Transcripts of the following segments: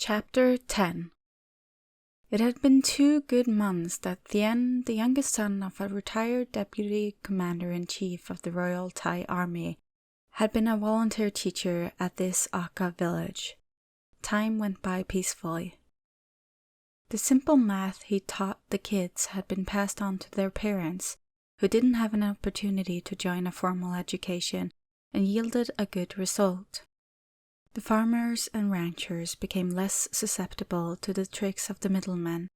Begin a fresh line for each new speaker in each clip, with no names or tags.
Chapter 10. It had been 2 good months that Thien, the youngest son of a retired deputy commander-in-chief of the Royal Thai Army, had been a volunteer teacher at this Aka village. Time went by peacefully. The simple math he taught the kids had been passed on to their parents, who didn't have an opportunity to join a formal education, and yielded a good result. The farmers and ranchers became less susceptible to the tricks of the middlemen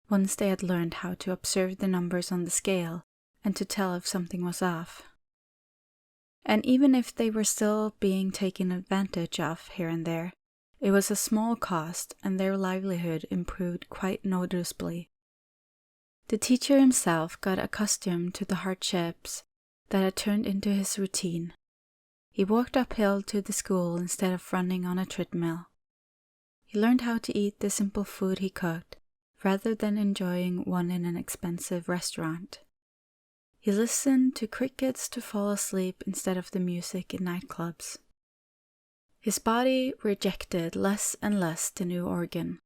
once they had learned how to observe the numbers on the scale and to tell if something was off. And even if they were still being taken advantage of here and there, it was a small cost and their livelihood improved quite noticeably. The teacher himself got accustomed to the hardships that had turned into his routine. He walked uphill to the school instead of running on a treadmill. He learned how to eat the simple food he cooked, rather than enjoying one in an expensive restaurant. He listened to crickets to fall asleep instead of the music in nightclubs. His body rejected less and less the new organ.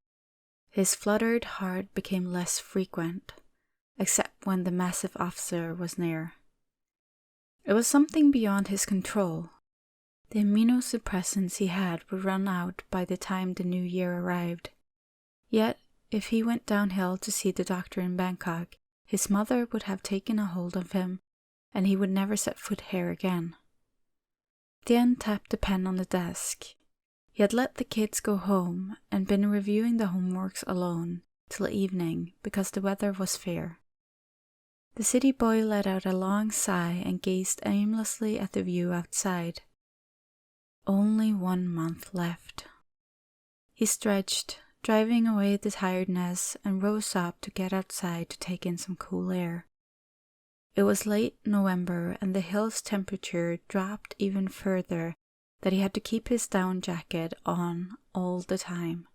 His fluttered heart became less frequent, except when the massive officer was near. It was something beyond his control. The immunosuppressants he had would run out by the time the new year arrived. Yet, if he went downhill to see the doctor in Bangkok, his mother would have taken a hold of him, and he would never set foot here again. Thien tapped the pen on the desk. He had let the kids go home and been reviewing the homeworks alone till evening because the weather was fair. The city boy let out a long sigh and gazed aimlessly at the view outside. Only 1 month left. He stretched, driving away the tiredness, and rose up to get outside to take in some cool air. It was late November and the hill's temperature dropped even further that he had to keep his down jacket on all the time.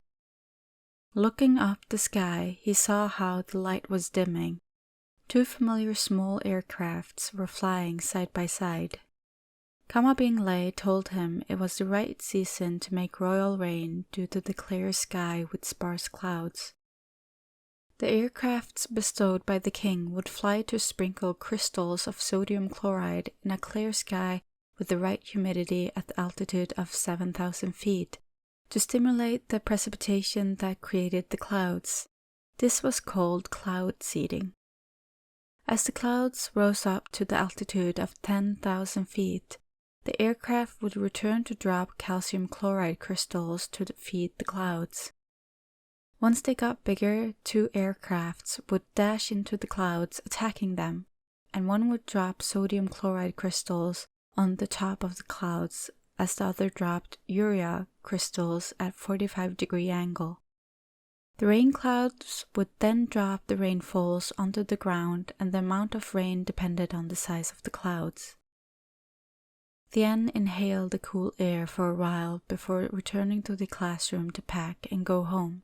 Looking up the sky, he saw how the light was dimming. 2 familiar small aircrafts were flying side by side. Kamabinglay told him it was the right season to make royal rain due to the clear sky with sparse clouds. The aircrafts bestowed by the king would fly to sprinkle crystals of sodium chloride in a clear sky with the right humidity at the altitude of 7,000 feet to stimulate the precipitation that created the clouds. This was called cloud seeding. As the clouds rose up to the altitude of 10,000 feet, the aircraft would return to drop calcium chloride crystals to feed the clouds. Once they got bigger, 2 aircrafts would dash into the clouds, attacking them, and one would drop sodium chloride crystals on the top of the clouds as the other dropped urea crystals at 45-degree angle. The rain clouds would then drop the rainfalls onto the ground, and the amount of rain depended on the size of the clouds. Thien inhaled the cool air for a while before returning to the classroom to pack and go home.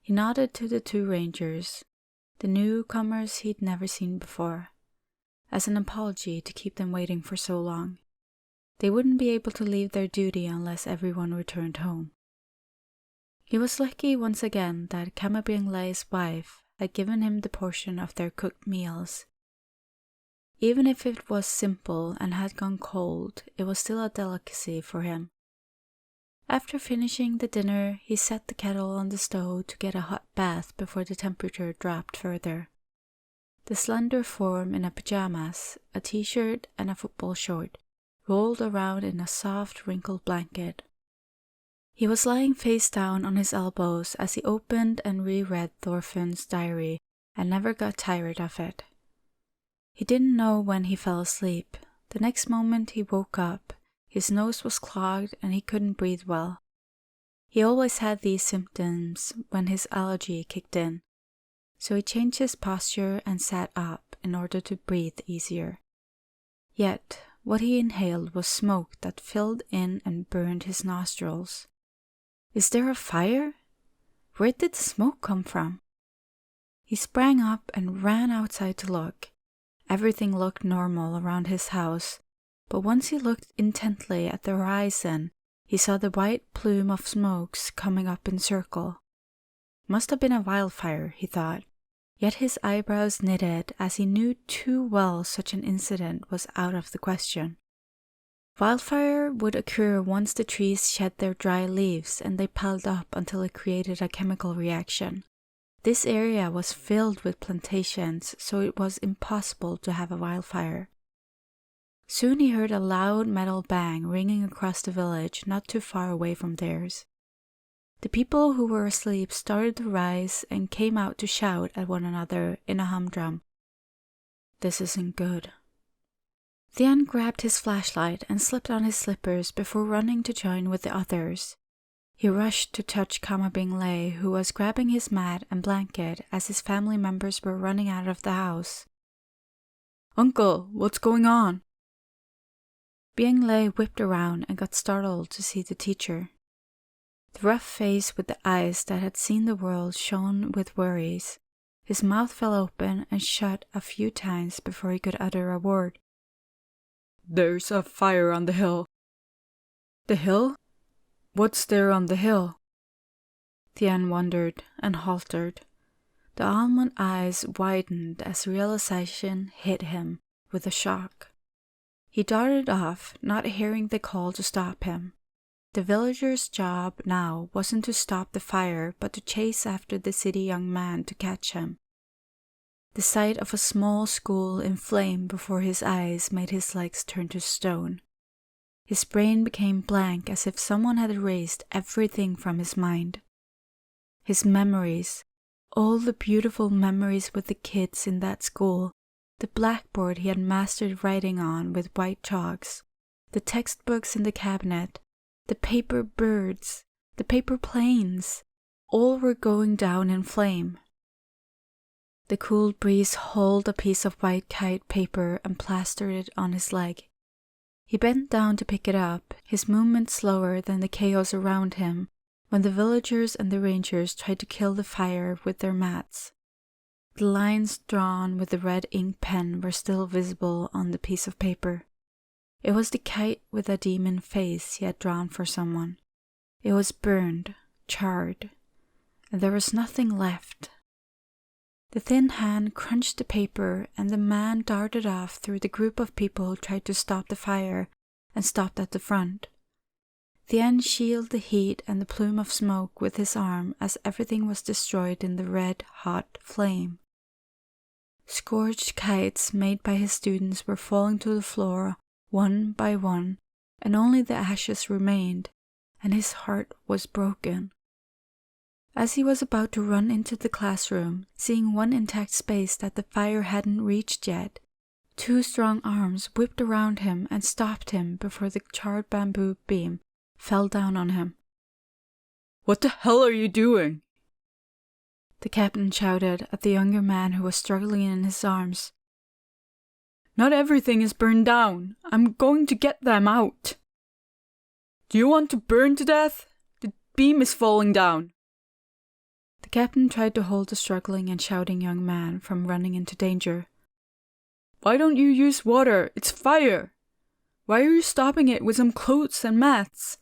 He nodded to the 2 rangers, the newcomers he'd never seen before, as an apology to keep them waiting for so long. They wouldn't be able to leave their duty unless everyone returned home. He was lucky once again that Kamabinglay's wife had given him the portion of their cooked meals. Even if it was simple and had gone cold, it was still a delicacy for him. After finishing the dinner, he set the kettle on the stove to get a hot bath before the temperature dropped further. The slender form in a pajamas, a t-shirt and a football short, rolled around in a soft, wrinkled blanket. He was lying face down on his elbows as he opened and reread Thorfinn's diary and never got tired of it. He didn't know when he fell asleep. The next moment he woke up, his nose was clogged and he couldn't breathe well. He always had these symptoms when his allergy kicked in, so he changed his posture and sat up in order to breathe easier. Yet, what he inhaled was smoke that filled in and burned his nostrils. Is there a fire? Where did the smoke come from? He sprang up and ran outside to look. Everything looked normal around his house, but once he looked intently at the horizon, he saw the white plume of smokes coming up in circle. Must have been a wildfire, he thought, yet his eyebrows knitted as he knew too well such an incident was out of the question. Wildfire would occur once the trees shed their dry leaves and they piled up until it created a chemical reaction. This area was filled with plantations, so it was impossible to have a wildfire. Soon he heard a loud metal bang ringing across the village not too far away from theirs. The people who were asleep started to rise and came out to shout at one another in a humdrum. This isn't good. Thien grabbed his flashlight and slipped on his slippers before running to join with the others. He rushed to touch Kamabinglay, who was grabbing his mat and blanket as his family members were running out of the house. "Uncle, what's going on?" Binglay whipped around and got startled to see the teacher. The rough face with the eyes that had seen the world shone with worries. His mouth fell open and shut a few times before he could utter a word. "There's a fire on the hill." "The hill? What's there on the hill?" Thien wondered and halted. The almond eyes widened as realization hit him with a shock. He darted off, not hearing the call to stop him. The villagers' job now wasn't to stop the fire, but to chase after the city young man to catch him. The sight of a small school in flame before his eyes made his legs turn to stone. His brain became blank as if someone had erased everything from his mind. His memories, all the beautiful memories with the kids in that school, the blackboard he had mastered writing on with white chalks, the textbooks in the cabinet, the paper birds, the paper planes, all were going down in flame. The cool breeze hauled a piece of white kite paper and plastered it on his leg. He bent down to pick it up, his movement slower than the chaos around him, when the villagers and the rangers tried to kill the fire with their mats. The lines drawn with the red ink pen were still visible on the piece of paper. It was the kite with a demon face he had drawn for someone. It was burned, charred, and there was nothing left. The thin hand crunched the paper, and the man darted off through the group of people who tried to stop the fire and stopped at the front. Thien shielded the heat and the plume of smoke with his arm as everything was destroyed in the red-hot flame. Scorched kites made by his students were falling to the floor one by one, and only the ashes remained, and his heart was broken. As he was about to run into the classroom, seeing one intact space that the fire hadn't reached yet, two strong arms whipped around him and stopped him before the charred bamboo beam fell down on him. "What the hell are you doing?" The captain shouted at the younger man who was struggling in his arms. "Not everything is burned down. I'm going to get them out." "Do you want to burn to death? The beam is falling down." The captain tried to hold the struggling and shouting young man from running into danger. "Why don't you use water? It's fire! Why are you stopping it with some clothes and mats?"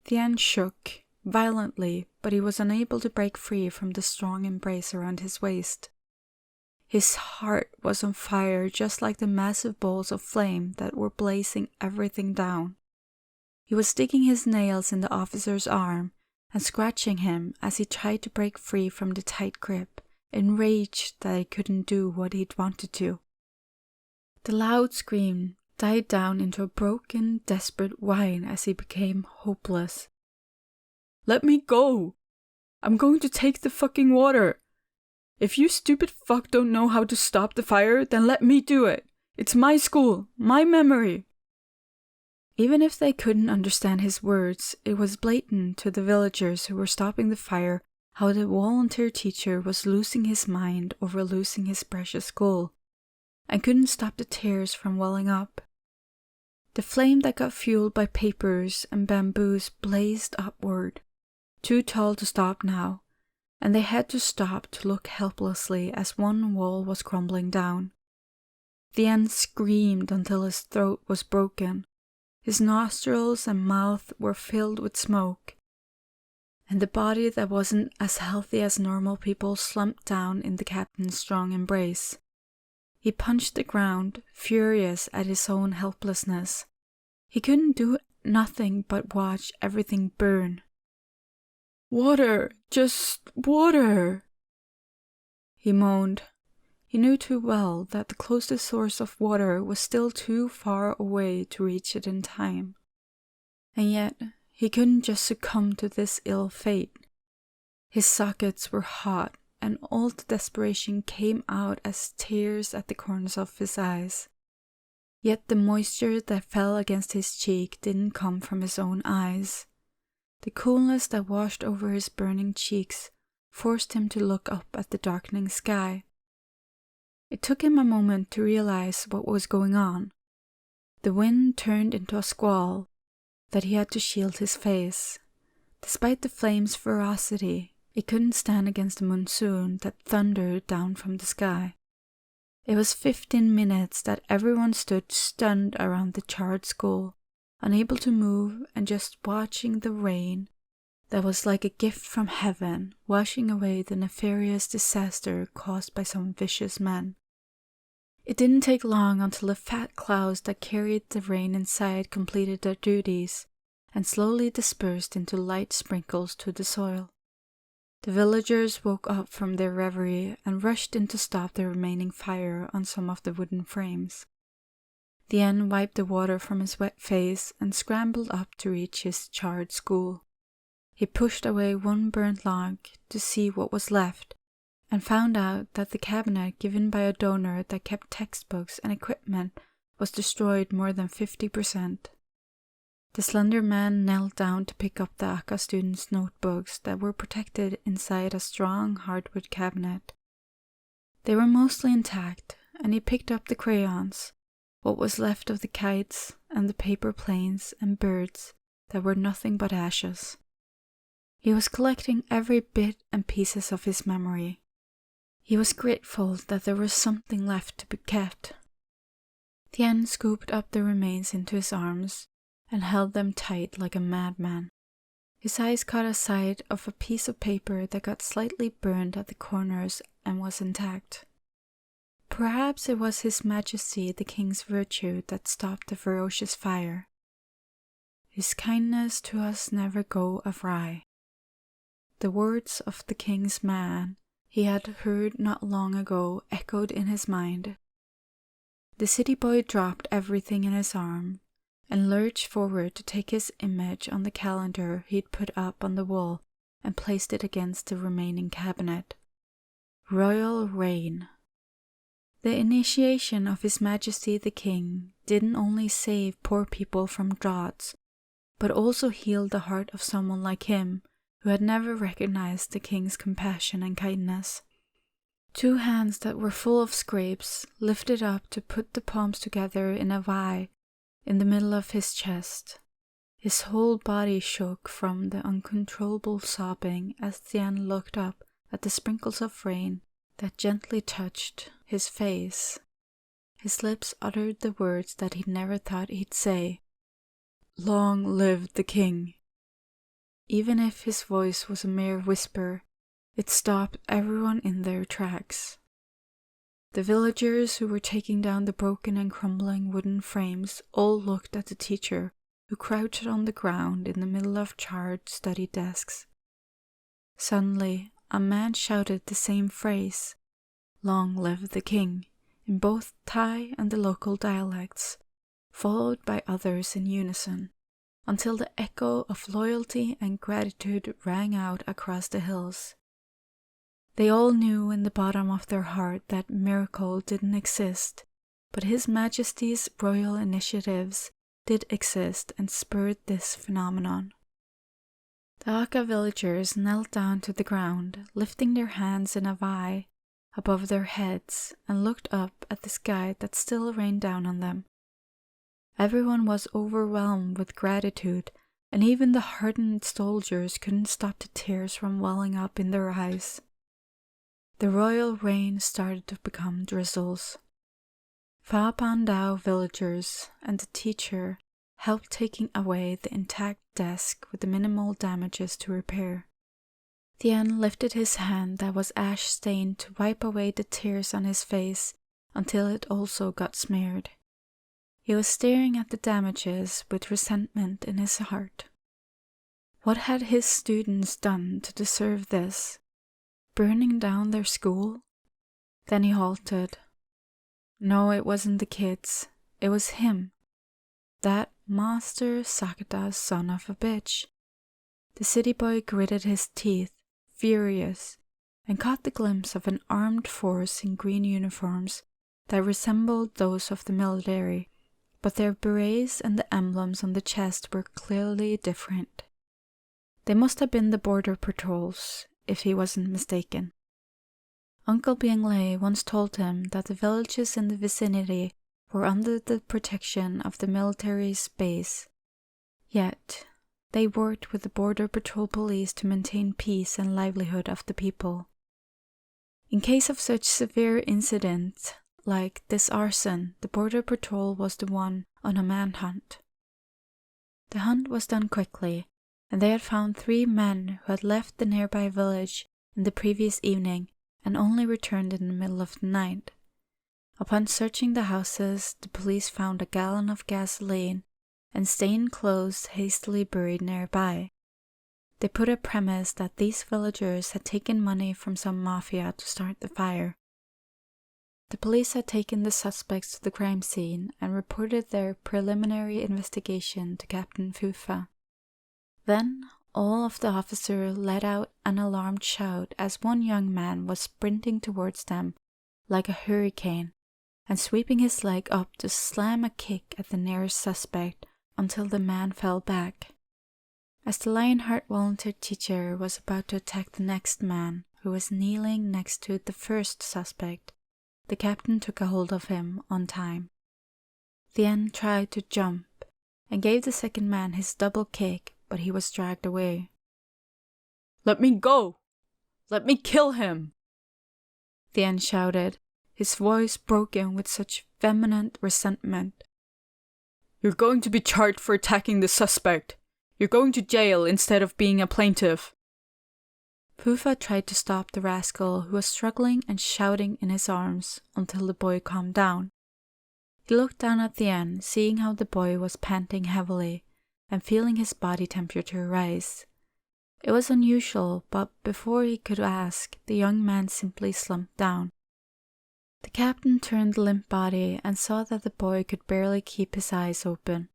Thien shook violently, but he was unable to break free from the strong embrace around his waist. His heart was on fire, just like the massive balls of flame that were blazing everything down. He was digging his nails in the officer's arm and scratching him as he tried to break free from the tight grip, enraged that he couldn't do what he'd wanted to. The loud scream died down into a broken, desperate whine as he became hopeless. "Let me go! I'm going to take the fucking water! If you stupid fuck don't know how to stop the fire, then let me do it! It's my school, my memory!" Even if they couldn't understand his words, it was blatant to the villagers who were stopping the fire how the volunteer teacher was losing his mind over losing his precious school, and couldn't stop the tears from welling up. The flame that got fueled by papers and bamboos blazed upward, too tall to stop now, and they had to stop to look helplessly as one wall was crumbling down. Thien screamed until his throat was broken. His nostrils and mouth were filled with smoke, and the body that wasn't as healthy as normal people slumped down in the captain's strong embrace. He punched the ground, furious at his own helplessness. He couldn't do nothing but watch everything burn. "Water! Just water!" he moaned. He knew too well that the closest source of water was still too far away to reach it in time. And yet, he couldn't just succumb to this ill fate. His sockets were hot, and all the desperation came out as tears at the corners of his eyes. Yet the moisture that fell against his cheek didn't come from his own eyes. The coolness that washed over his burning cheeks forced him to look up at the darkening sky. It took him a moment to realize what was going on. The wind turned into a squall that he had to shield his face. Despite the flame's ferocity, it couldn't stand against the monsoon that thundered down from the sky. It was 15 minutes that everyone stood stunned around the charred school, unable to move and just watching the rain that was like a gift from heaven, washing away the nefarious disaster caused by some vicious men. It didn't take long until the fat clouds that carried the rain inside completed their duties and slowly dispersed into light sprinkles to the soil. The villagers woke up from their reverie and rushed in to stop the remaining fire on some of the wooden frames. Thien wiped the water from his wet face and scrambled up to reach his charred school. He pushed away one burnt log to see what was left, and found out that the cabinet given by a donor that kept textbooks and equipment was destroyed more than 50%. The slender man knelt down to pick up the Akka students' notebooks that were protected inside a strong hardwood cabinet. They were mostly intact, and he picked up the crayons, what was left of the kites and the paper planes and birds that were nothing but ashes. He was collecting every bit and pieces of his memory. He was grateful that there was something left to be kept. Thien scooped up the remains into his arms and held them tight like a madman. His eyes caught a sight of a piece of paper that got slightly burned at the corners and was intact. Perhaps it was His Majesty the King's virtue that stopped the ferocious fire. His kindness to us never go awry. The words of the King's man he had heard not long ago echoed in his mind. The city boy dropped everything in his arm and lurched forward to take his image on the calendar he'd put up on the wall and placed it against the remaining cabinet. Royal Reign. The initiation of His Majesty the King didn't only save poor people from draughts, but also healed the heart of someone like him who had never recognized the King's compassion and kindness. 2 hands that were full of scrapes lifted up to put the palms together in a Y in the middle of his chest. His whole body shook from the uncontrollable sobbing as Thien looked up at the sprinkles of rain that gently touched his face. His lips uttered the words that he'd never thought he'd say. "Long live the King!" Even if his voice was a mere whisper, it stopped everyone in their tracks. The villagers who were taking down the broken and crumbling wooden frames all looked at the teacher who crouched on the ground in the middle of charred study desks. Suddenly, a man shouted the same phrase, "Long live the King," in both Thai and the local dialects, followed by others in unison, until the echo of loyalty and gratitude rang out across the hills. They all knew in the bottom of their heart that miracle didn't exist, but His Majesty's royal initiatives did exist and spurred this phenomenon. The Akka villagers knelt down to the ground, lifting their hands in a Y above their heads and looked up at the sky that still rained down on them. Everyone was overwhelmed with gratitude, and even the hardened soldiers couldn't stop the tears from welling up in their eyes. The royal rain started to become drizzles. Fa Pan Dao villagers and the teacher helped taking away the intact desk with the minimal damages to repair. Thien lifted his hand that was ash-stained to wipe away the tears on his face until it also got smeared. He was staring at the damages with resentment in his heart. What had his students done to deserve this? Burning down their school? Then he halted. No, it wasn't the kids. It was him. That Master Sakata's son of a bitch. The city boy gritted his teeth, furious, and caught the glimpse of an armed force in green uniforms that resembled those of the military, but their berets and the emblems on the chest were clearly different. They must have been the border patrols, if he wasn't mistaken. Uncle Bienglais once told him that the villages in the vicinity were under the protection of the military's base. Yet, they worked with the border patrol police to maintain peace and livelihood of the people. In case of such severe incident, like this arson, the border patrol was the one on a manhunt. The hunt was done quickly, and they had found 3 men who had left the nearby village in the previous evening and only returned in the middle of the night. Upon searching the houses, the police found a gallon of gasoline and stained clothes hastily buried nearby. They put a premise that these villagers had taken money from some mafia to start the fire. The police had taken the suspects to the crime scene and reported their preliminary investigation to Captain Fufa. Then, all of the officers let out an alarmed shout as one young man was sprinting towards them like a hurricane and sweeping his leg up to slam a kick at the nearest suspect until the man fell back. As the Lionheart volunteer teacher was about to attack the next man, who was kneeling next to the first suspect, the captain took a hold of him on time. Thien tried to jump and gave the second man his double kick, but he was dragged away.
"Let me go! Let me kill him!"
Thien shouted, his voice broken with such vehement resentment.
"You're going to be charged for attacking the suspect. You're going to jail instead of being a plaintiff."
Fufa tried to stop the rascal who was struggling and shouting in his arms until the boy calmed down. He looked down at Thien, seeing how the boy was panting heavily and feeling his body temperature rise. It was unusual, but before he could ask, the young man simply slumped down. The captain turned the limp body and saw that the boy could barely keep his eyes open.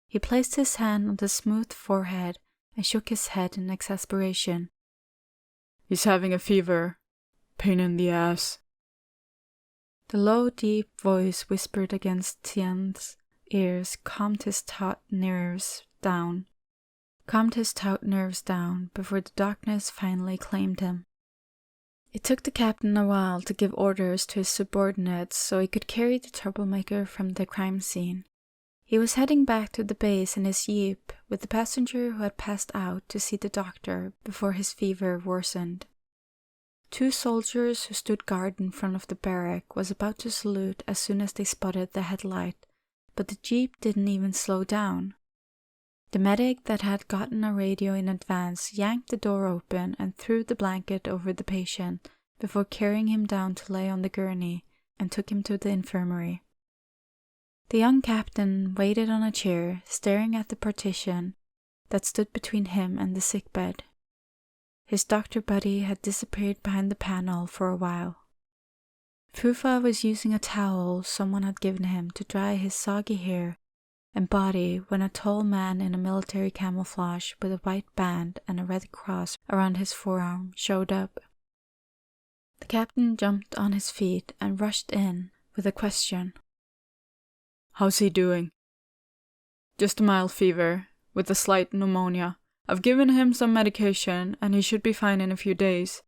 He placed his hand on the smooth forehead and shook his head in exasperation.
"He's having a fever. Pain in the ass."
The low, deep voice whispered against Thien's ears calmed his taut nerves down before the darkness finally claimed him. It took the captain a while to give orders to his subordinates so he could carry the troublemaker from the crime scene. He was heading back to the base in his jeep with the passenger who had passed out to see the doctor before his fever worsened. 2 soldiers who stood guard in front of the barrack was about to salute as soon as they spotted the headlight, but the jeep didn't even slow down. The medic that had gotten a radio in advance yanked the door open and threw the blanket over the patient before carrying him down to lay on the gurney and took him to the infirmary. The young captain waited on a chair, staring at the partition that stood between him and the sickbed. His doctor buddy had disappeared behind the panel for a while. Fufa was using a towel someone had given him to dry his soggy hair and body when a tall man in a military camouflage with a white band and a red cross around his forearm showed up. The captain jumped on his feet and rushed in with a question.
"How's he doing?" "Just a mild fever, with a slight pneumonia. I've given him some medication, and he should be fine in a few days.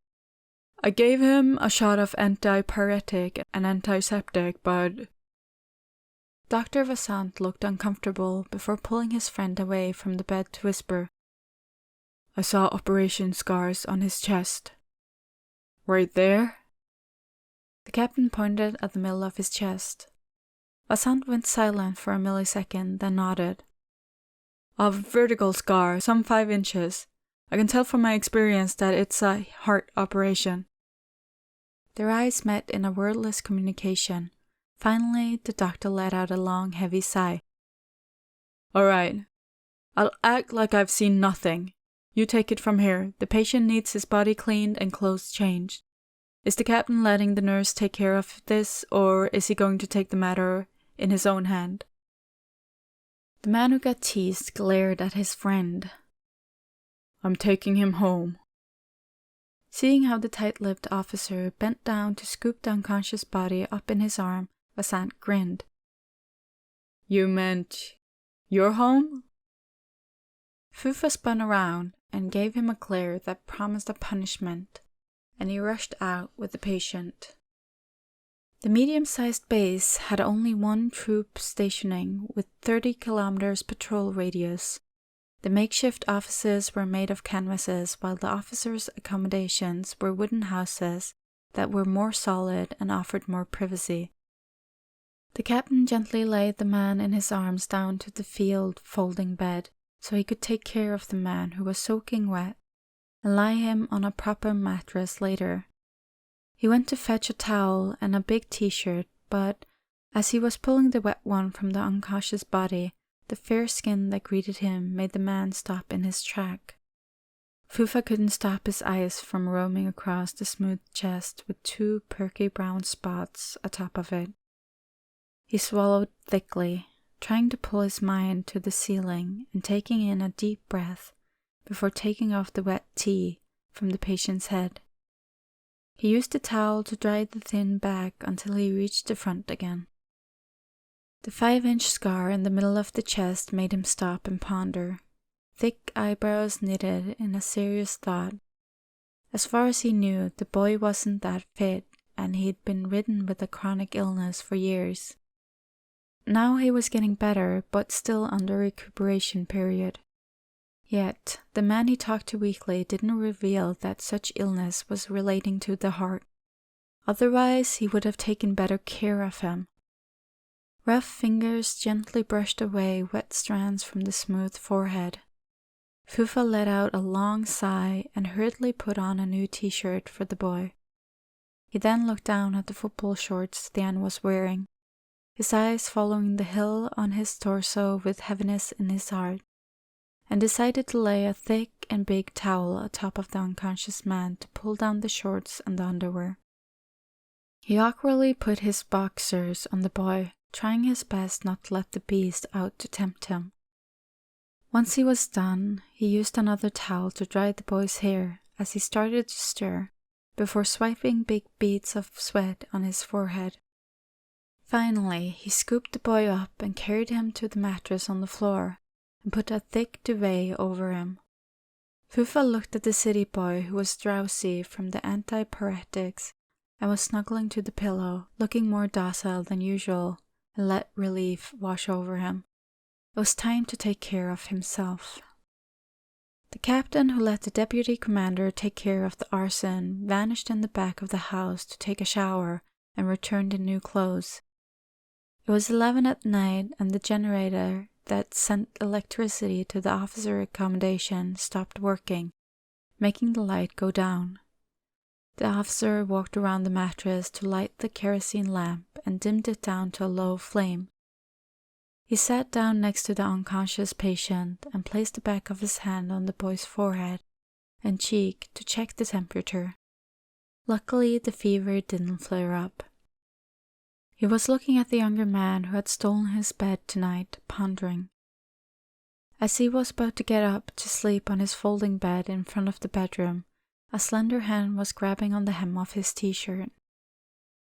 I gave him a shot of antipyretic and antiseptic, but..."
Dr. Vassant looked uncomfortable before pulling his friend away from the bed to whisper,
"I saw operation scars on his chest." "Right there?"
The captain pointed at the middle of his chest. Vassant went silent for a millisecond, then nodded.
A vertical scar, some 5 inches. I can tell from my experience that it's a heart operation.
Their eyes met in a wordless communication. Finally, the doctor let out a long, heavy sigh.
All right. I'll act like I've seen nothing. You take it from here. The patient needs his body cleaned and clothes changed. Is the captain letting the nurse take care of this, or is he going to take the matter in his own hand?
The man who got teased glared at his friend.
I'm taking him home.
Seeing how the tight-lipped officer bent down to scoop the unconscious body up in his arm, Vasant grinned.
You meant you're home?
Fufa spun around and gave him a glare that promised a punishment, and he rushed out with the patient. The medium-sized base had only one troop stationing with 30 kilometers patrol radius. The makeshift offices were made of canvases, while the officers' accommodations were wooden houses that were more solid and offered more privacy. The captain gently laid the man in his arms down to the field folding bed so he could take care of the man who was soaking wet and lie him on a proper mattress later. He went to fetch a towel and a big t-shirt, but as he was pulling the wet one from the unconscious body, the fair skin that greeted him made the man stop in his track. Fufa couldn't stop his eyes from roaming across the smooth chest with 2 perky brown spots atop of it. He swallowed thickly, trying to pull his mind to the ceiling and taking in a deep breath before taking off the wet tea from the patient's head. He used the towel to dry the thin back until he reached the front again. The 5-inch scar in the middle of the chest made him stop and ponder, thick eyebrows knitted in a serious thought. As far as he knew, the boy wasn't that fit, and he'd been ridden with a chronic illness for years. Now he was getting better, but still under recuperation period. Yet, the man he talked to weekly didn't reveal that such illness was relating to the heart. Otherwise, he would have taken better care of him. Rough fingers gently brushed away wet strands from the smooth forehead. Fufa let out a long sigh and hurriedly put on a new t-shirt for the boy. He then looked down at the football shorts Thien was wearing, his eyes following the hill on his torso with heaviness in his heart, and decided to lay a thick and big towel atop of the unconscious man to pull down the shorts and the underwear. He awkwardly put his boxers on the boy, trying his best not to let the beast out to tempt him. Once he was done, he used another towel to dry the boy's hair as he started to stir, before swiping big beads of sweat on his forehead. Finally, he scooped the boy up and carried him to the mattress on the floor and put a thick duvet over him. Fufa looked at the city boy who was drowsy from the antipyretics and was snuggling to the pillow, looking more docile than usual, and let relief wash over him. It was time to take care of himself. The captain who let the deputy commander take care of the arson vanished in the back of the house to take a shower and returned in new clothes. It was 11 at night, and the generator that sent electricity to the officer accommodation stopped working, making the light go down. The officer walked around the mattress to light the kerosene lamp and dimmed it down to a low flame. He sat down next to the unconscious patient and placed the back of his hand on the boy's forehead and cheek to check the temperature. Luckily, the fever didn't flare up. He was looking at the younger man who had stolen his bed tonight, pondering. As he was about to get up to sleep on his folding bed in front of the bedroom, a slender hand was grabbing on the hem of his t-shirt.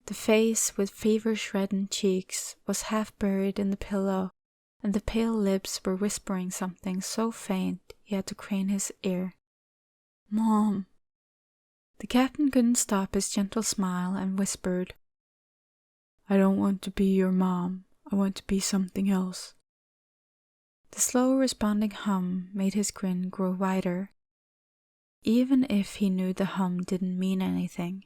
The face, with fever-shreddened cheeks, was half buried in the pillow, and the pale lips were whispering something so faint he had to crane his ear. "Mom!" The captain couldn't stop his gentle smile and whispered, "I don't want to be your mom. I want to be something else." The slow responding hum made his grin grow wider. Even if he knew the hum didn't mean anything,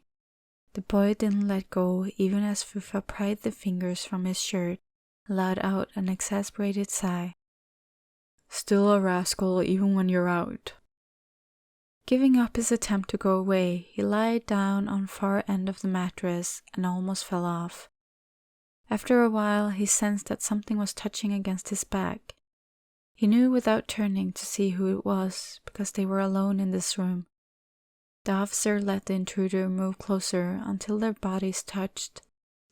the boy didn't let go even as Fufa pried the fingers from his shirt and let out an exasperated sigh.
Still a rascal even when you're out.
Giving up his attempt to go away, he lied down on far end of the mattress and almost fell off. After a while, he sensed that something was touching against his back. He knew without turning to see who it was, because they were alone in this room. The officer let the intruder move closer until their bodies touched,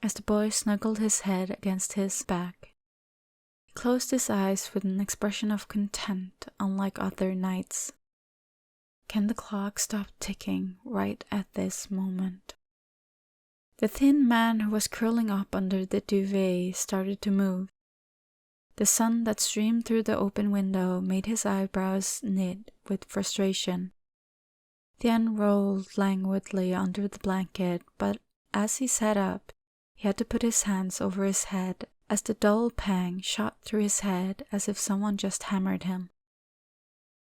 as the boy snuggled his head against his back. He closed his eyes with an expression of content, unlike other nights. Can the clock stop ticking right at this moment? The thin man who was curling up under the duvet started to move. The sun that streamed through the open window made his eyebrows knit with frustration. Thien rolled languidly under the blanket, but as he sat up, he had to put his hands over his head as the dull pang shot through his head as if someone just hammered him.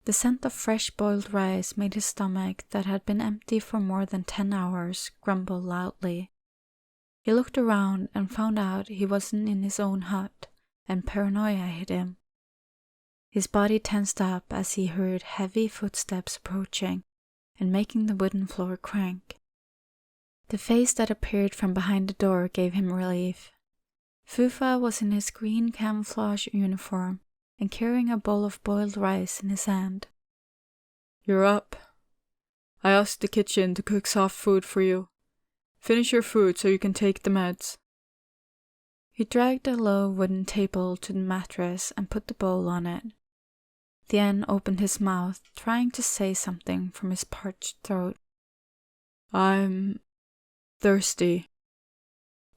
The scent of fresh boiled rice made his stomach, that had been empty for more than 10 hours, grumble loudly. He looked around and found out he wasn't in his own hut, and paranoia hit him. His body tensed up as he heard heavy footsteps approaching and making the wooden floor crank. The face that appeared from behind the door gave him relief. Fufa was in his green camouflage uniform and carrying a bowl of boiled rice in his hand.
You're up. I asked the kitchen to cook soft food for you. Finish your food so you can take the meds.
He dragged a low wooden table to the mattress and put the bowl on it. Thien opened his mouth, trying to say something from his parched throat.
I'm thirsty.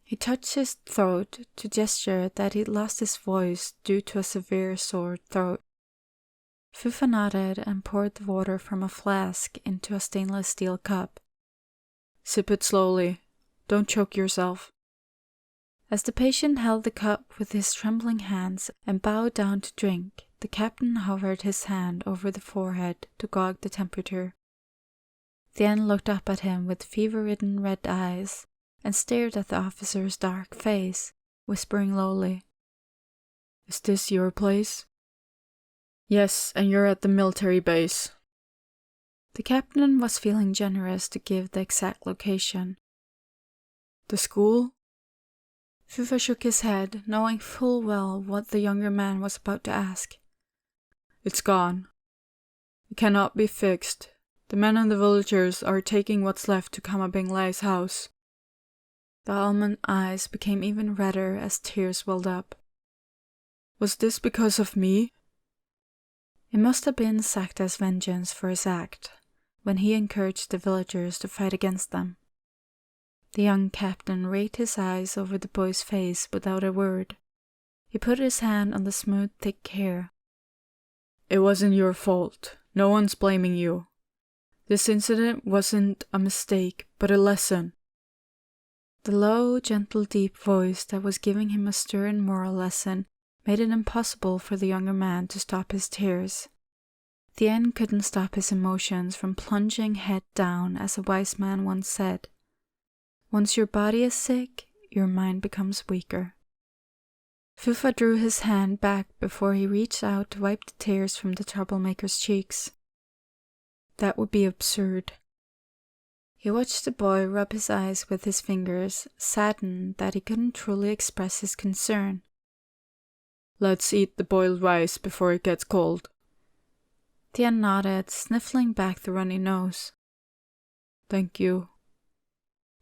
He touched his throat to gesture that he'd lost his voice due to a severe sore throat. Fufa nodded and poured the water from a flask into a stainless steel cup.
Sip it slowly. Don't choke yourself.
As the patient held the cup with his trembling hands and bowed down to drink, the captain hovered his hand over the forehead to gauge the temperature. Thien looked up at him with fever-ridden red eyes and stared at the officer's dark face, whispering lowly,
Is this your place? Yes, and you're at the military base.
The captain was feeling generous to give the exact location.
The school?
Fufa shook his head, knowing full well what the younger man was about to ask.
It's gone. It cannot be fixed. The men and the villagers are taking what's left to Kama Binglai's house.
The almond eyes became even redder as tears welled up.
Was this because of me?
It must have been Sakta's vengeance for his act, when he encouraged the villagers to fight against them. The young captain raised his eyes over the boy's face without a word. He put his hand on the smooth, thick hair.
It wasn't your fault. No one's blaming you. This incident wasn't a mistake, but a lesson.
The low, gentle, deep voice that was giving him a stern moral lesson made it impossible for the younger man to stop his tears. Thien couldn't stop his emotions from plunging head down, as a wise man once said. Once your body is sick, your mind becomes weaker. Fufa drew his hand back before he reached out to wipe the tears from the troublemaker's cheeks. That would be absurd. He watched the boy rub his eyes with his fingers, saddened that he couldn't truly express his concern.
Let's eat the boiled rice before it gets cold.
Thien nodded, sniffling back the runny nose.
Thank you.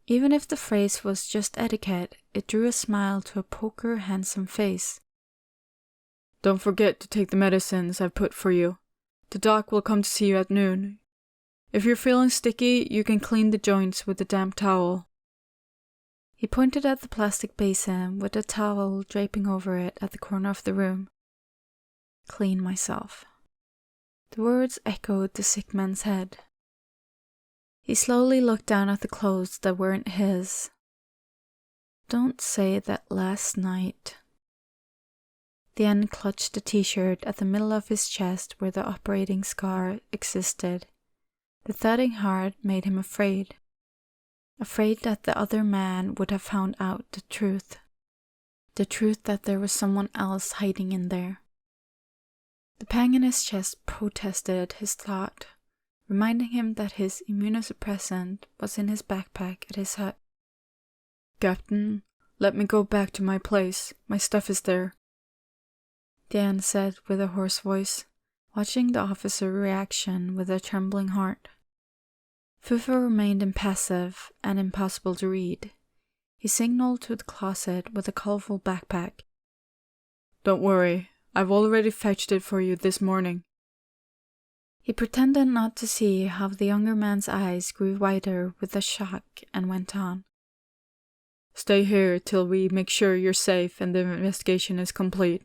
Even if the phrase was just etiquette, it drew a smile to a poker, handsome face.
Don't forget to take the medicines I've put for you. The doc will come to see you at noon. If you're feeling sticky, you can clean the joints with a damp towel.
He pointed at the plastic basin with a towel draping over it at the corner of the room. Clean myself. The words echoed the sick man's head. He slowly looked down at the clothes that weren't his. Don't say that last night. Thien clutched the t-shirt at the middle of his chest where the operating scar existed. The thudding heart made him afraid. Afraid that the other man would have found out the truth. The truth that there was someone else hiding in there. The pang in his chest protested his thought, reminding him that his immunosuppressant was in his backpack at his hut.
"Captain, let me go back to my place. My stuff is there,"
Thien said with a hoarse voice, watching the officer's reaction with a trembling heart. Fufu remained impassive and impossible to read. He signaled to the closet with a colorful backpack.
"Don't worry, I've already fetched it for you this morning."
He pretended not to see how the younger man's eyes grew wider with the shock and went on.
"Stay here till we make sure you're safe and the investigation is complete."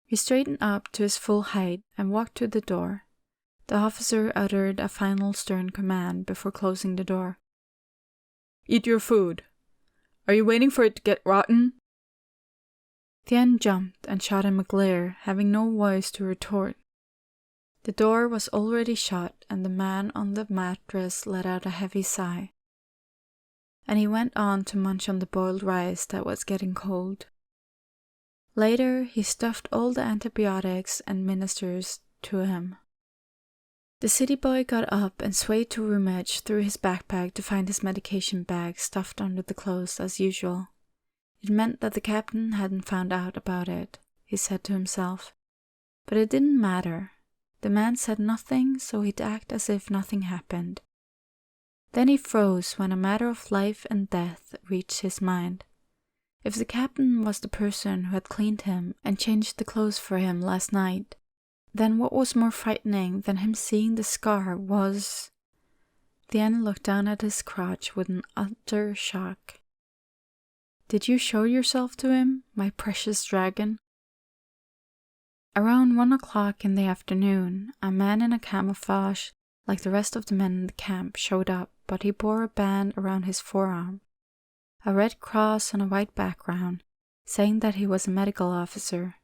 He straightened up to his full height and walked to the door. The officer uttered a final stern command before closing the door.
"Eat your food. Are you waiting for it to get rotten?"
Thien jumped and shot him a glare, having no voice to retort. The door was already shut, and the man on the mattress let out a heavy sigh. And he went on to munch on the boiled rice that was getting cold. Later, he stuffed all the antibiotics and ministers to him. The city boy got up and swayed to rummage through his backpack to find his medication bag stuffed under the clothes as usual. It meant that the captain hadn't found out about it, he said to himself. But it didn't matter. The man said nothing, so he'd act as if nothing happened. Then he froze when a matter of life and death reached his mind. If the captain was the person who had cleaned him and changed the clothes for him last night, then what was more frightening than him seeing the scar was... Thien looked down at his crotch with an utter shock. "Did you show yourself to him, my precious dragon?" Around 1 o'clock in the afternoon, a man in a camouflage, like the rest of the men in the camp, showed up, but he bore a band around his forearm, a red cross on a white background, saying that he was a medical officer.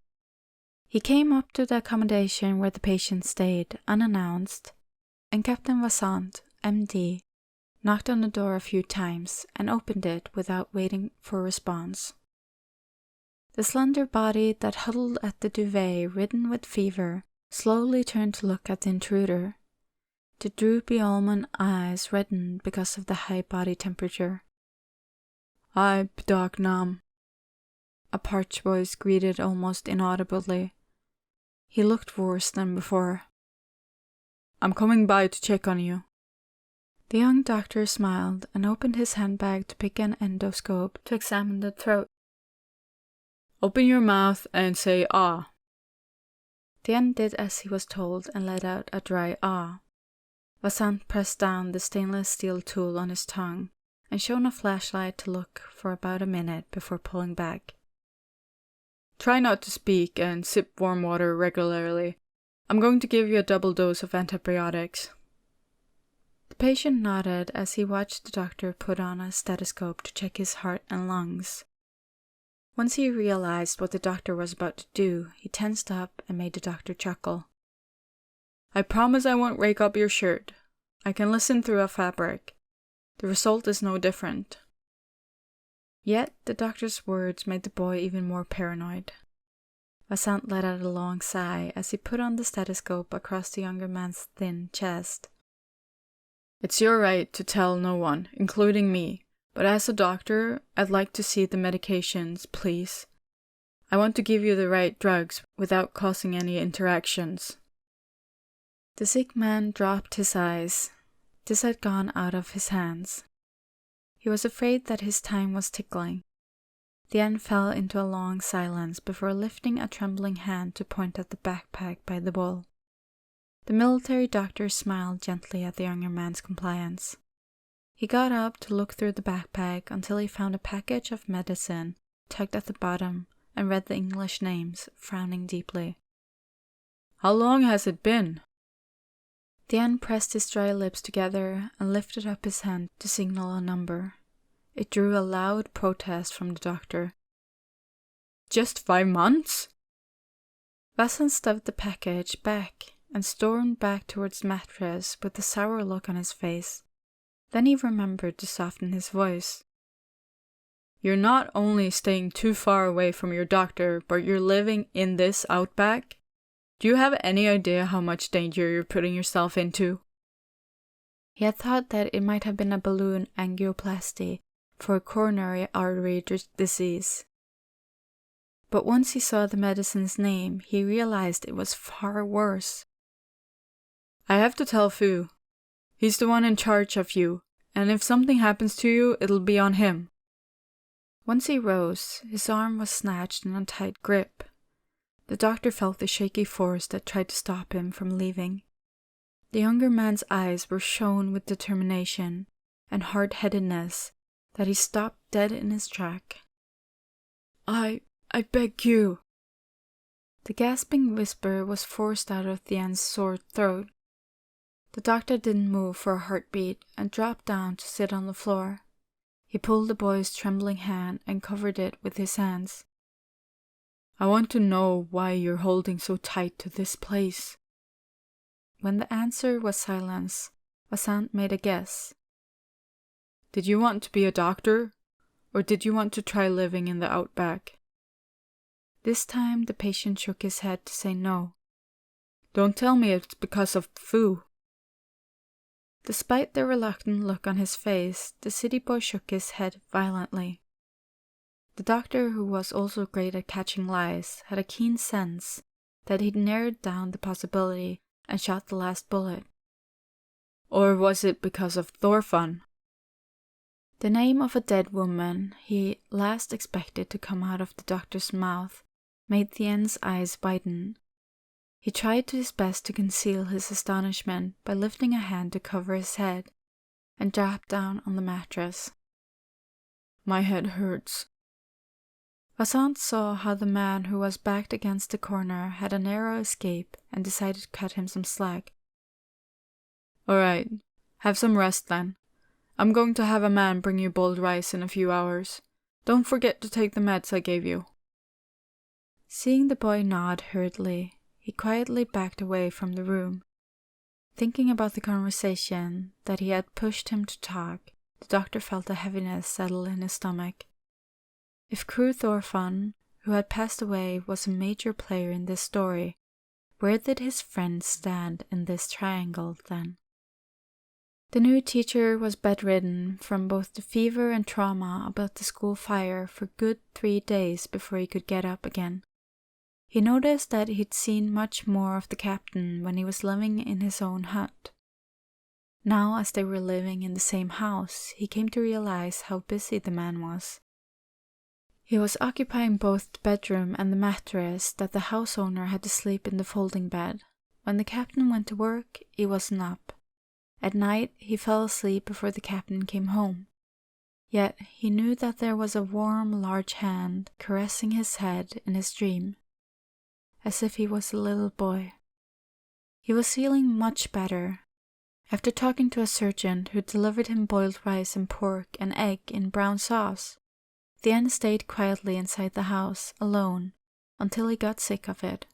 He came up to the accommodation where the patient stayed, unannounced, and Captain Vassant, MD, knocked on the door a few times and opened it without waiting for a response. The slender body that huddled at the duvet, ridden with fever, slowly turned to look at the intruder. The droopy almond eyes reddened because of the high body temperature.
"I, P'Doc Nam,"
a parched voice greeted almost inaudibly. He looked worse than before.
"I'm coming by to check on you."
The young doctor smiled and opened his handbag to pick an endoscope to examine the throat.
"Open your mouth and say ah."
Thien did as he was told and let out a dry ah. Vassant pressed down the stainless steel tool on his tongue and shone a flashlight to look for about a minute before pulling back.
"Try not to speak and sip warm water regularly. I'm going to give you a double dose of antibiotics."
The patient nodded as he watched the doctor put on a stethoscope to check his heart and lungs. Once he realized what the doctor was about to do, he tensed up and made the doctor chuckle.
"I promise I won't rake up your shirt. I can listen through a fabric. The result is no different."
Yet the doctor's words made the boy even more paranoid. Vassant let out a long sigh as he put on the stethoscope across the younger man's thin chest.
"It's your right to tell no one, including me, but as a doctor, I'd like to see the medications, please. I want to give you the right drugs without causing any interactions."
The sick man dropped his eyes. This had gone out of his hands. He was afraid that his time was tickling. Thien fell into a long silence before lifting a trembling hand to point at the backpack by the wall. The military doctor smiled gently at the younger man's compliance. He got up to look through the backpack until he found a package of medicine tucked at the bottom and read the English names, frowning deeply.
"How long has it been?"
Thien pressed his dry lips together and lifted up his hand to signal a number. It drew a loud protest from the doctor.
"Just 5 months?"
Vassant stuffed the package back and stormed back towards the mattress with a sour look on his face. Then he remembered to soften his voice.
"You're not only staying too far away from your doctor, but you're living in this outback?" Do you have any idea how much danger you're putting yourself into?
He had thought that it might have been a balloon angioplasty for a coronary artery disease. But once he saw the medicine's name, he realized it was far worse.
I have to tell Fu. He's the one in charge of you, and if something happens to you, it'll be on him.
Once he rose, his arm was snatched in a tight grip. The doctor felt the shaky force that tried to stop him from leaving. The younger man's eyes were shone with determination and hard-headedness that he stopped dead in his track.
I beg you.
The gasping whisper was forced out of Thien's sore throat. The doctor didn't move for a heartbeat and dropped down to sit on the floor. He pulled the boy's trembling hand and covered it with his hands.
I want to know why you're holding so tight to this place.
When the answer was silence, Vasant made a guess.
Did you want to be a doctor, or did you want to try living in the outback?
This time the patient shook his head to say no.
Don't tell me it's because of Fu.
Despite the reluctant look on his face, the city boy shook his head violently. The doctor, who was also great at catching lies, had a keen sense that he'd narrowed down the possibility and shot the last bullet.
Or was it because of Thorfinn?
The name of a dead woman he last expected to come out of the doctor's mouth made Thien's eyes widen. He tried his best to conceal his astonishment by lifting a hand to cover his head and dropped down on the mattress.
My head hurts.
Vasant saw how the man who was backed against the corner had a narrow escape and decided to cut him some slack.
All right, have some rest then. I'm going to have a man bring you boiled rice in a few hours. Don't forget to take the meds I gave you.
Seeing the boy nod hurriedly, he quietly backed away from the room. Thinking about the conversation that he had pushed him to talk, the doctor felt a heaviness settle in his stomach. If Crew Thorfinn, who had passed away, was a major player in this story, where did his friend stand in this triangle then? The new teacher was bedridden from both the fever and trauma about the school fire for good 3 days before he could get up again. He noticed that he'd seen much more of the captain when he was living in his own hut. Now, as they were living in the same house, he came to realize how busy the man was. He was occupying both the bedroom and the mattress that the house owner had to sleep in the folding bed. When the captain went to work, he wasn't up. At night, he fell asleep before the captain came home. Yet he knew that there was a warm, large hand caressing his head in his dream, as if he was a little boy. He was feeling much better. After talking to a surgeon who delivered him boiled rice and pork and egg in brown sauce, Thien stayed quietly inside the house, alone, until he got sick of it.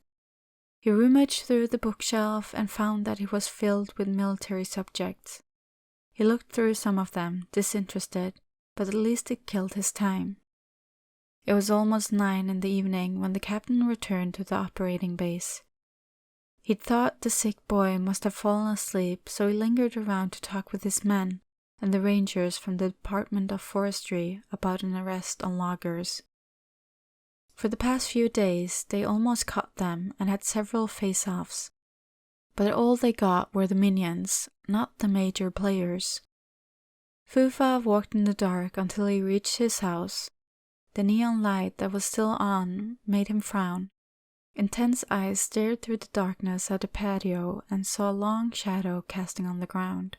He rummaged through the bookshelf and found that it was filled with military subjects. He looked through some of them, disinterested, but at least it killed his time. It was almost 9 in the evening when the captain returned to the operating base. He'd thought the sick boy must have fallen asleep, so he lingered around to talk with his men and the rangers from the Department of Forestry about an arrest on loggers. For the past few days, they almost caught them and had several face-offs. But all they got were the minions, not the major players. Fufa walked in the dark until he reached his house. The neon light that was still on made him frown. Intense eyes stared through the darkness at the patio and saw a long shadow casting on the ground.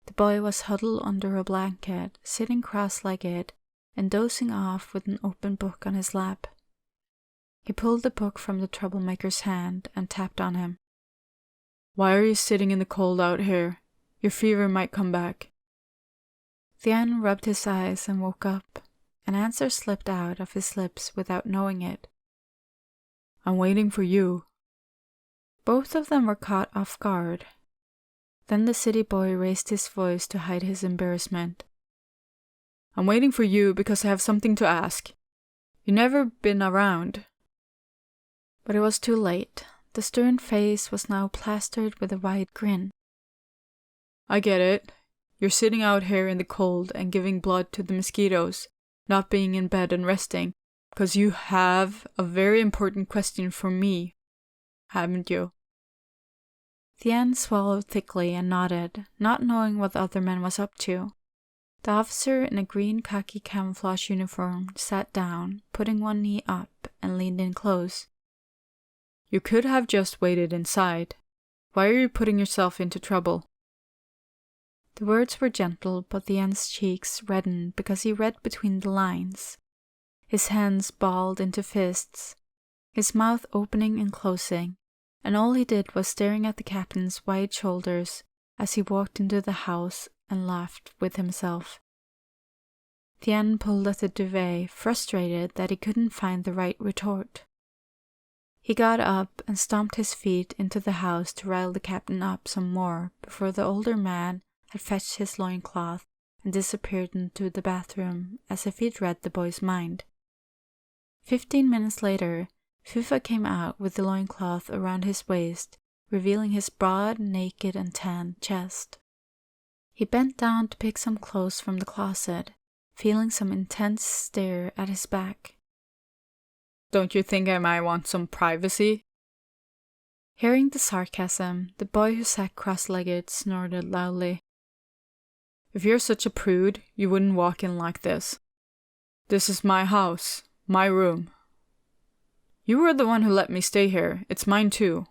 The boy was huddled under a blanket, sitting cross-legged and dozing off with an open book on his lap. He pulled the book from the troublemaker's hand and tapped on him.
Why are you sitting in the cold out here? Your fever might come back.
Thien rubbed his eyes and woke up. An answer slipped out of his lips without knowing it.
I'm waiting for you.
Both of them were caught off guard. Then the city boy raised his voice to hide his embarrassment.
I'm waiting for you because I have something to ask. You've never been around.
But it was too late. the stern face was now plastered with a wide grin.
I get it. You're sitting out here in the cold and giving blood to the mosquitoes, not being in bed and resting, because you have a very important question for me, haven't you?
Thien swallowed thickly and nodded, not knowing what the other man was up to. The officer in a green khaki camouflage uniform sat down, putting one knee up, and leaned in close.
You could have just waited inside. Why are you putting yourself into trouble?
The words were gentle, but Thien's cheeks reddened because he read between the lines. His hands balled into fists, his mouth opening and closing, and all he did was staring at the captain's wide shoulders as he walked into the house and laughed with himself. Thien pulled at the duvet, frustrated that he couldn't find the right retort. He got up and stomped his feet into the house to rile the captain up some more before the older man had fetched his loincloth and disappeared into the bathroom as if he'd read the boy's mind. 15 minutes later, Fufa came out with the loincloth around his waist, revealing his broad, naked, and tanned chest. He bent down to pick some clothes from the closet, feeling some intense stare at his back.
Don't you think I might want some privacy?
Hearing the sarcasm, the boy who sat cross-legged snorted loudly.
If you're such a prude, you wouldn't walk in like this. This is my house, my room. You were the one who let me stay here. It's mine too.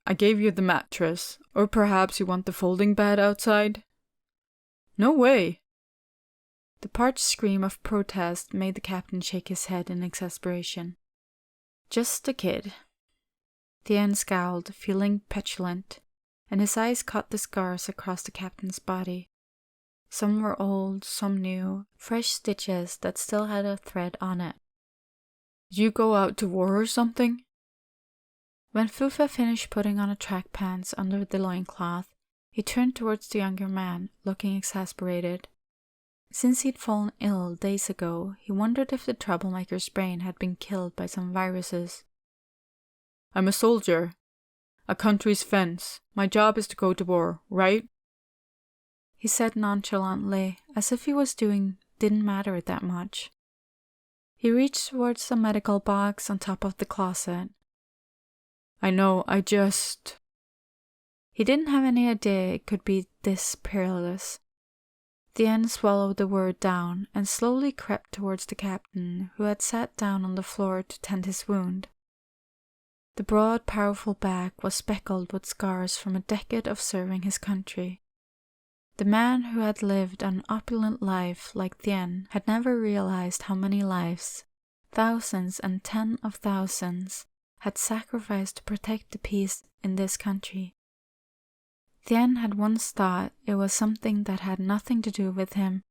I gave you the mattress, or perhaps you want the folding bed outside? No way! The parched scream of protest made the captain shake his head in exasperation.
Just a kid. Thien scowled, feeling petulant, and his eyes caught the scars across the captain's body. Some were old, some new, fresh stitches that still had a thread on it.
Did you go out to war or something?
When Fufa finished putting on a track pants under the loincloth, he turned towards the younger man, looking exasperated. Since he'd fallen ill days ago, he wondered if the troublemaker's brain had been killed by some viruses.
I'm a soldier. A country's fence. My job is to go to war, right?
He said nonchalantly, as if he was doing didn't matter that much. He reached towards the medical box on top of the closet.
I know,
He didn't have any idea it could be this perilous. Thien swallowed the word down and slowly crept towards the captain, who had sat down on the floor to tend his wound. The broad, powerful back was speckled with scars from a decade of serving his country. The man who had lived an opulent life like Thien had never realized how many lives, thousands and tens of thousands, had sacrificed to protect the peace in this country. Thien had once thought it was something that had nothing to do with him,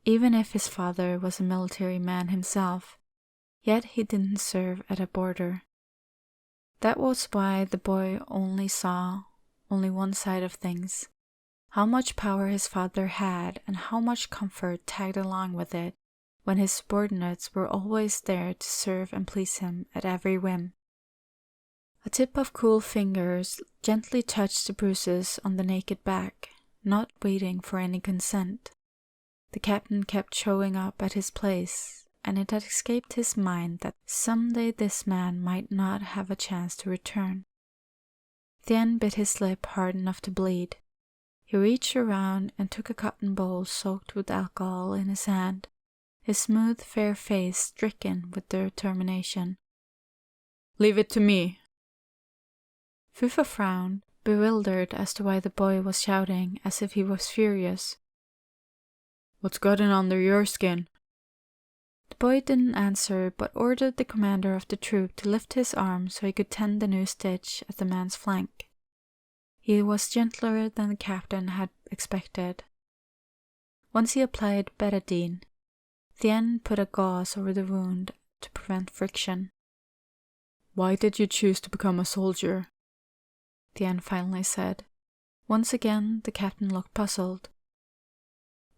even if his father was a military man himself, yet he didn't serve at a border. That was why the boy saw only one side of things, how much power his father had and how much comfort tagged along with it when his subordinates were always there to serve and please him at every whim. A tip of cool fingers gently touched the bruises on the naked back, not waiting for any consent. The captain kept showing up at his place, and it had escaped his mind that someday this man might not have a chance to return. Thien bit his lip hard enough to bleed. He reached around and took a cotton bowl soaked with alcohol in his hand, his smooth, fair face stricken with determination.
Leave it to me.
Fufa frowned, bewildered as to why the boy was shouting as if he was furious.
What's gotten under your skin?
The boy didn't answer but ordered the commander of the troop to lift his arm so he could tend the new stitch at the man's flank. He was gentler than the captain had expected. Once he applied betadine, Thien put a gauze over the wound to prevent friction.
Why did you choose to become a soldier?
Thien finally said. Once again, the captain looked puzzled.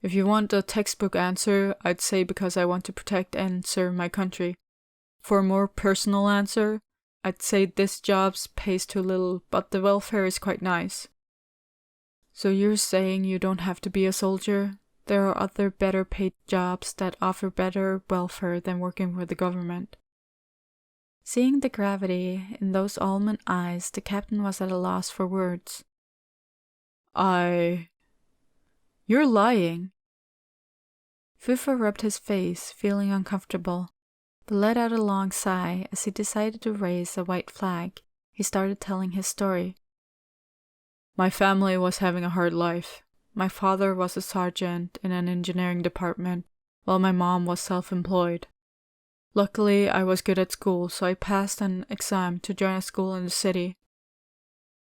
If you want a textbook answer, I'd say because I want to protect and serve my country. For a more personal answer, I'd say this job pays too little, but the welfare is quite nice. So you're saying you don't have to be a soldier? There are other better paid jobs that offer better welfare than working for the government.
Seeing the gravity in those almond eyes, the captain was at a loss for words.
You're lying.
Fufa rubbed his face, feeling uncomfortable, but let out a long sigh as he decided to raise a white flag. He started telling his story.
My family was having a hard life. My father was a sergeant in an engineering department, while my mom was self-employed. Luckily, I was good at school, so I passed an exam to join a school in the city.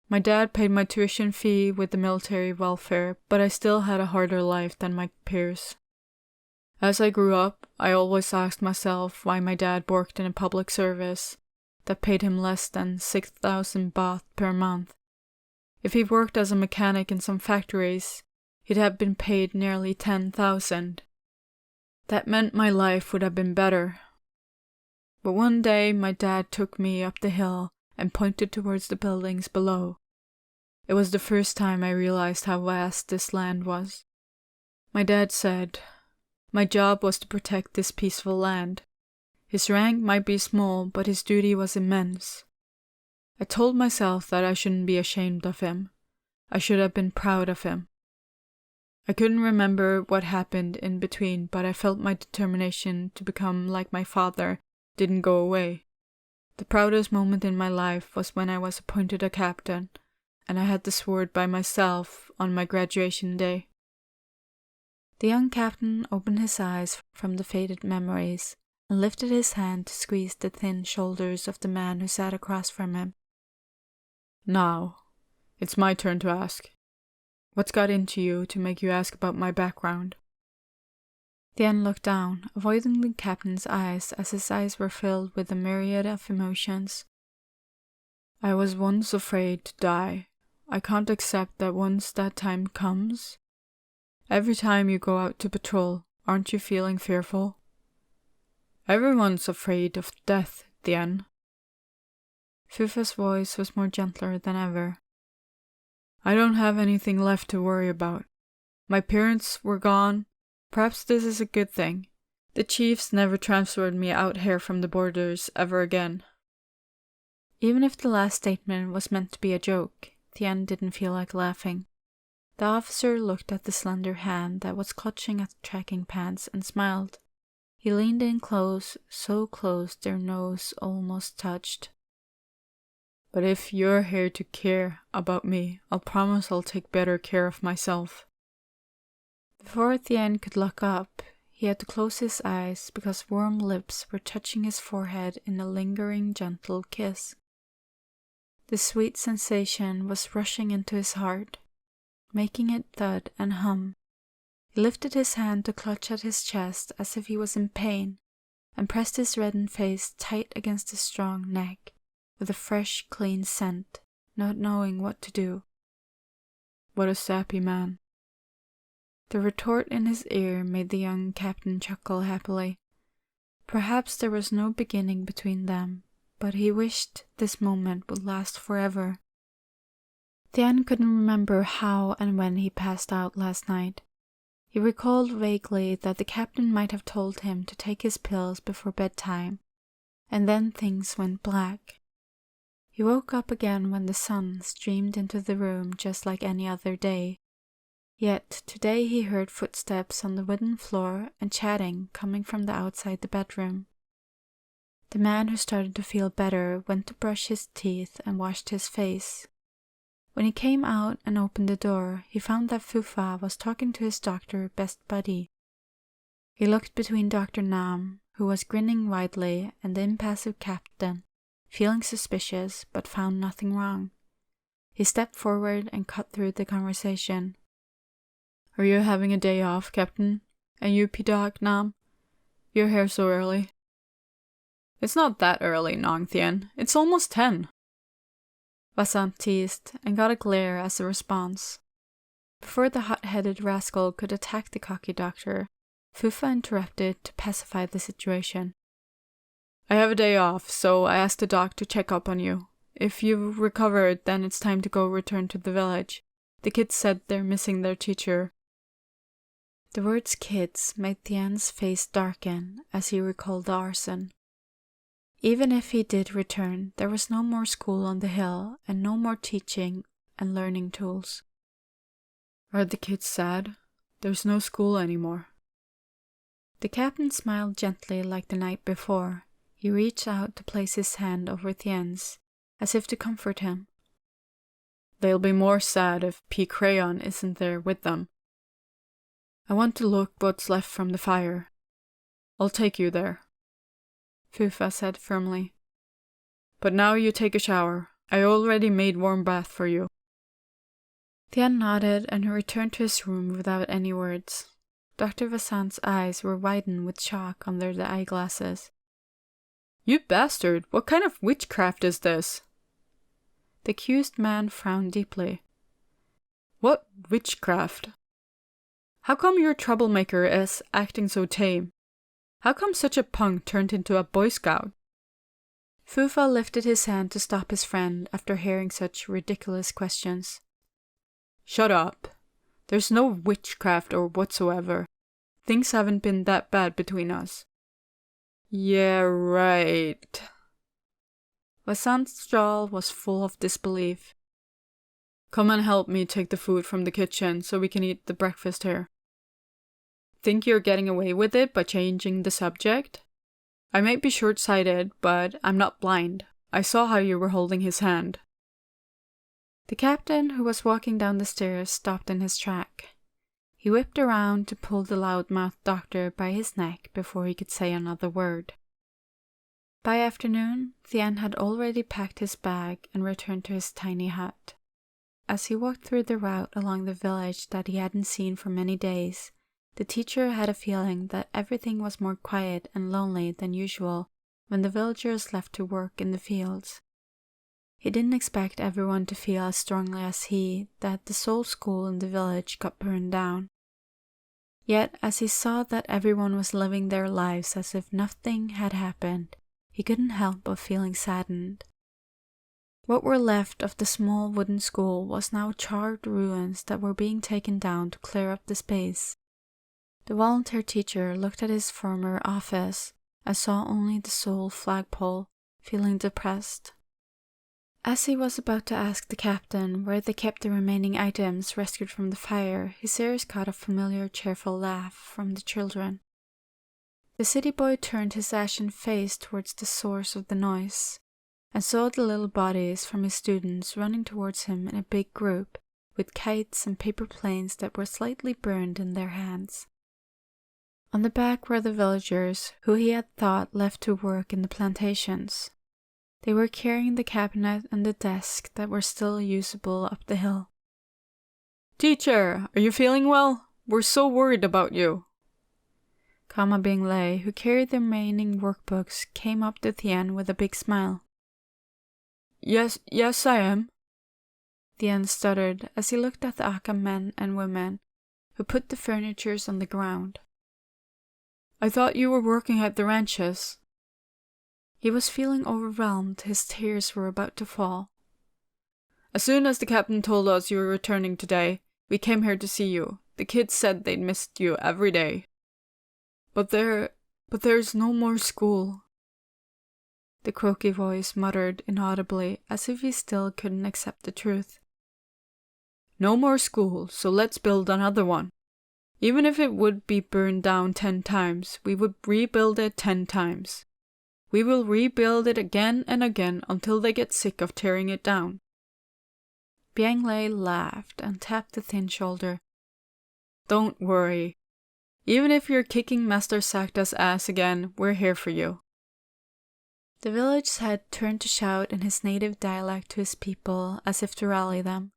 My dad paid my tuition fee with the military welfare, but I still had a harder life than my peers. As I grew up, I always asked myself why my dad worked in a public service that paid him less than 6,000 baht per month. If he worked as a mechanic in some factories, he'd have been paid nearly 10,000. That meant my life would have been better. But one day my dad took me up the hill and pointed towards the buildings below. It was the first time I realized how vast this land was. My dad said, my job was to protect this peaceful land. His rank might be small, but his duty was immense. I told myself that I shouldn't be ashamed of him. I should have been proud of him. I couldn't remember what happened in between, but I felt my determination to become like my father didn't go away. The proudest moment in my life was when I was appointed a captain, and I had the sword by myself on my graduation day.
The young captain opened his eyes from the faded memories and lifted his hand to squeeze the thin shoulders of the man who sat across from him.
Now, it's my turn to ask. What's got into you to make you ask about my background?
Thien looked down, avoiding the captain's eyes as his eyes were filled with a myriad of emotions.
I was once afraid to die. I can't accept that once that time comes. Every time you go out to patrol, aren't you feeling fearful? Everyone's afraid of death, Thien.
Fufa's voice was more gentler than ever.
I don't have anything left to worry about. My parents were gone. Perhaps this is a good thing. The chiefs never transferred me out here from the borders ever again.
Even if the last statement was meant to be a joke, Thien didn't feel like laughing. The officer looked at the slender hand that was clutching at the tracking pants and smiled. He leaned in close, so close their nose almost touched.
But if you're here to care about me, I'll promise I'll take better care of myself.
Before Thien could look up, he had to close his eyes because warm lips were touching his forehead in a lingering, gentle kiss. The sweet sensation was rushing into his heart, making it thud and hum. He lifted his hand to clutch at his chest as if he was in pain, and pressed his reddened face tight against his strong neck, with a fresh, clean scent, not knowing what to do.
What a sappy man.
The retort in his ear made the young captain chuckle happily. Perhaps there was no beginning between them, but he wished this moment would last forever. Thien couldn't remember how and when he passed out last night. He recalled vaguely that the captain might have told him to take his pills before bedtime, and then things went black. He woke up again when the sun streamed into the room just like any other day. Yet today he heard footsteps on the wooden floor and chatting coming from the outside the bedroom. The man who started to feel better went to brush his teeth and washed his face. When he came out and opened the door, he found that Fufa was talking to his doctor best buddy. He looked between Dr. Nam, who was grinning widely, and the impassive captain, feeling suspicious but found nothing wrong. He stepped forward and cut through the conversation.
Are you having a day off, Captain? And you, P-Doc, Nam? You're here so early. It's not that early, Nong Thien. It's almost 10.
Vasant teased and got a glare as a response. Before the hot-headed rascal could attack the cocky doctor, Fufa interrupted to pacify the situation.
I have a day off, so I asked the doc to check up on you. If you've recovered, then it's time to go return to the village. The kids said they're missing their teacher.
The words kids made Thien's face darken as he recalled the arson. Even if he did return, there was no more school on the hill and no more teaching and learning tools.
Are the kids sad? There's no school anymore.
The captain smiled gently like the night before. He reached out to place his hand over Thien's, as if to comfort him.
They'll be more sad if P. Crayon isn't there with them. I want to look what's left from the fire. I'll take you there,
Fufa said firmly.
But now you take a shower. I already made warm bath for you.
Thien nodded and returned to his room without any words. Dr. Vassant's eyes were widened with shock under the eyeglasses.
You bastard! What kind of witchcraft is this?
The accused man frowned deeply.
What witchcraft? How come your troublemaker is acting so tame? How come such a punk turned into a Boy Scout?
Fufa lifted his hand to stop his friend after hearing such ridiculous questions.
Shut up. There's no witchcraft or whatsoever. Things haven't been that bad between us. Yeah, right.
Vassant's jaw was full of disbelief.
Come and help me take the food from the kitchen so we can eat the breakfast here. Think you're getting away with it by changing the subject? I might be short-sighted, but I'm not blind. I saw how you were holding his hand.
The captain, who was walking down the stairs, stopped in his track. He whipped around to pull the loudmouthed doctor by his neck before he could say another word. By afternoon, Thien had already packed his bag and returned to his tiny hut. As he walked through the route along the village that he hadn't seen for many days, the teacher had a feeling that everything was more quiet and lonely than usual when the villagers left to work in the fields. He didn't expect everyone to feel as strongly as he that the sole school in the village got burned down. Yet, as he saw that everyone was living their lives as if nothing had happened, he couldn't help but feeling saddened. What were left of the small wooden school was now charred ruins that were being taken down to clear up the space. The volunteer teacher looked at his former office and saw only the sole flagpole, feeling depressed. As he was about to ask the captain where they kept the remaining items rescued from the fire, his ears caught a familiar cheerful laugh from the children. The city boy turned his ashen face towards the source of the noise, and saw the little bodies from his students running towards him in a big group, with kites and paper planes that were slightly burned in their hands. On the back were the villagers, who he had thought left to work in the plantations. They were carrying the cabinet and the desk that were still usable up the hill.
Teacher, are you feeling well? We're so worried about you.
Kama Bingley, who carried the remaining workbooks, came up to Thien with a big smile.
Yes, I am.
Thien stuttered as he looked at the Aka men and women who put the furnitures on the ground.
I thought you were working at the ranches.
He was feeling overwhelmed. His tears were about to fall.
As soon as the captain told us you were returning today, we came here to see you. The kids said they'd missed you every day. But there's no more school.
The croaky voice muttered inaudibly as if he still couldn't accept the truth.
No more school, so let's build another one. Even if it would be burned down 10 times, we would rebuild it 10 times. We will rebuild it again and again until they get sick of tearing it down.
Bingley laughed and tapped the thin shoulder.
Don't worry. Even if you're kicking Master Sakta's ass again, we're here for you.
The village head turned to shout in his native dialect to his people as if to rally them.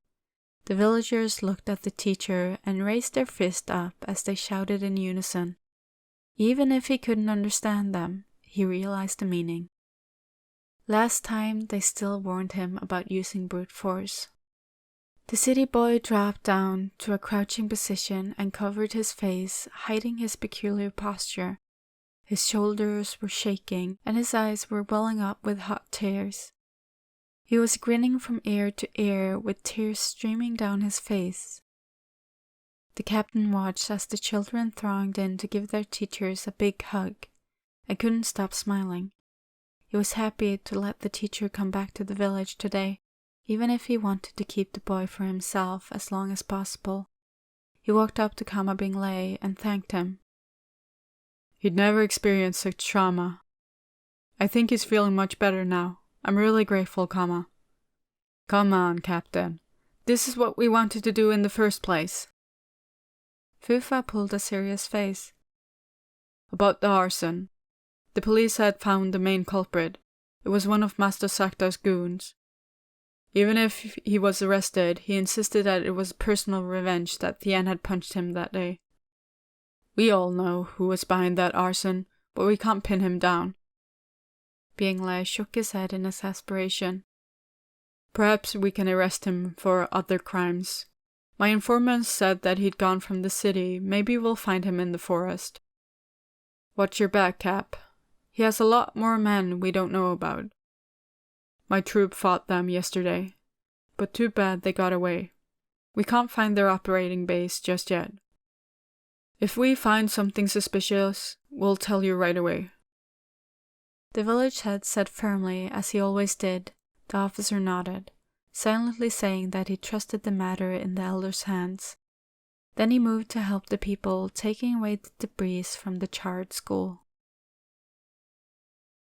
The villagers looked at the teacher and raised their fist up as they shouted in unison. Even if he couldn't understand them, he realized the meaning. Last time, they still warned him about using brute force. The city boy dropped down to a crouching position and covered his face, hiding his peculiar posture. His shoulders were shaking, and his eyes were welling up with hot tears. He was grinning from ear to ear, with tears streaming down his face. The captain watched as the children thronged in to give their teachers a big hug, and couldn't stop smiling. He was happy to let the teacher come back to the village today, even if he wanted to keep the boy for himself as long as possible. He walked up to Kama Bingley and thanked him.
He'd never experienced such trauma. I think he's feeling much better now. I'm really grateful, Kama. Come on, Captain. This is what we wanted to do in the first place.
Fufa pulled a serious face.
About the arson. The police had found the main culprit. It was one of Master Sakta's goons. Even if he was arrested, he insisted that it was personal revenge that Thien had punched him that day. We all know who was behind that arson, but we can't pin him down.
Bingley shook his head in exasperation.
Perhaps we can arrest him for other crimes. My informants said that he'd gone from the city. Maybe we'll find him in the forest. Watch your back, Cap. He has a lot more men we don't know about. My troop fought them yesterday, but too bad they got away. We can't find their operating base just yet. If we find something suspicious, we'll tell you right away.
The village head said firmly, as he always did. The officer nodded, silently saying that he trusted the matter in the elder's hands. Then he moved to help the people, taking away the debris from the charred school.